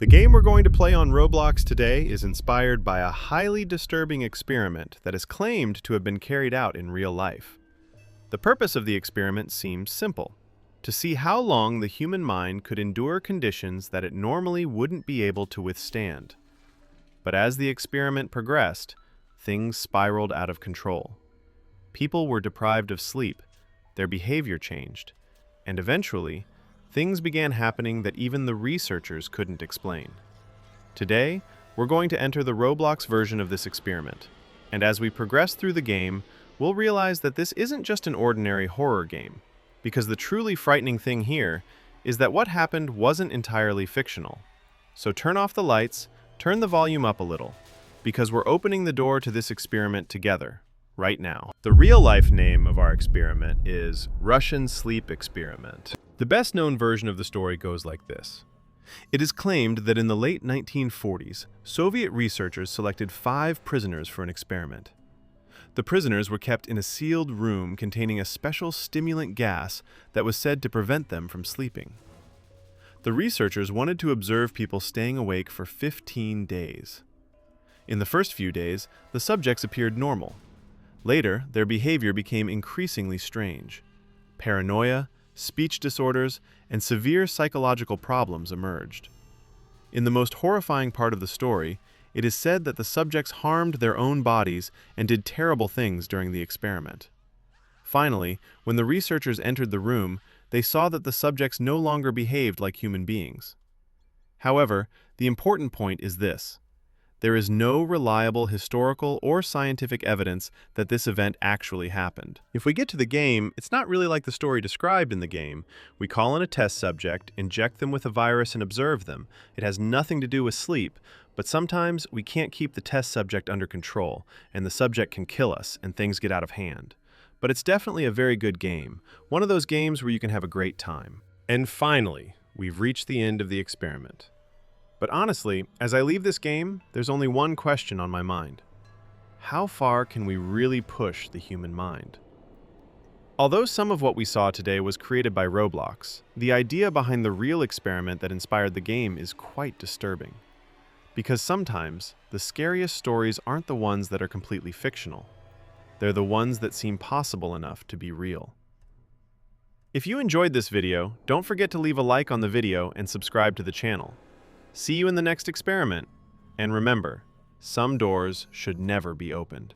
The game we're going to play on Roblox today is inspired by a highly disturbing experiment that is claimed to have been carried out in real life. The purpose of the experiment seems simple: to see how long the human mind could endure conditions that it normally wouldn't be able to withstand. But as the experiment progressed, things spiraled out of control. People were deprived of sleep, their behavior changed, and eventually, things began happening that even the researchers couldn't explain. Today, we're going to enter the Roblox version of this experiment, and as we progress through the game, we'll realize that this isn't just an ordinary horror game, because the truly frightening thing here is that what happened wasn't entirely fictional. So turn off the lights, turn the volume up a little, because we're opening the door to this experiment together, right now. The real-life name of our experiment is Russian Sleep Experiment. The best-known version of the story goes like this. It is claimed that in the late 1940s, Soviet researchers selected 5 prisoners for an experiment. The prisoners were kept in a sealed room containing a special stimulant gas that was said to prevent them from sleeping. The researchers wanted to observe people staying awake for 15 days. In the first few days, the subjects appeared normal. Later, their behavior became increasingly strange. Paranoia, speech disorders, and severe psychological problems emerged. In the most horrifying part of the story, it is said that the subjects harmed their own bodies and did terrible things during the experiment. Finally, when the researchers entered the room, they saw that the subjects no longer behaved like human beings. However, the important point is this: there is no reliable historical or scientific evidence that this event actually happened. If we get to the game, it's not really like the story described in the game. We call in a test subject, inject them with a virus, and observe them. It has nothing to do with sleep, but sometimes we can't keep the test subject under control, and the subject can kill us, and things get out of hand. But it's definitely a very good game, one of those games where you can have a great time. And finally, we've reached the end of the experiment. But honestly, as I leave this game, there's only one question on my mind. How far can we really push the human mind? Although some of what we saw today was created by Roblox, the idea behind the real experiment that inspired the game is quite disturbing. Because sometimes, the scariest stories aren't the ones that are completely fictional. They're the ones that seem possible enough to be real. If you enjoyed this video, don't forget to leave a like on the video and subscribe to the channel. See you in the next experiment. And remember, some doors should never be opened.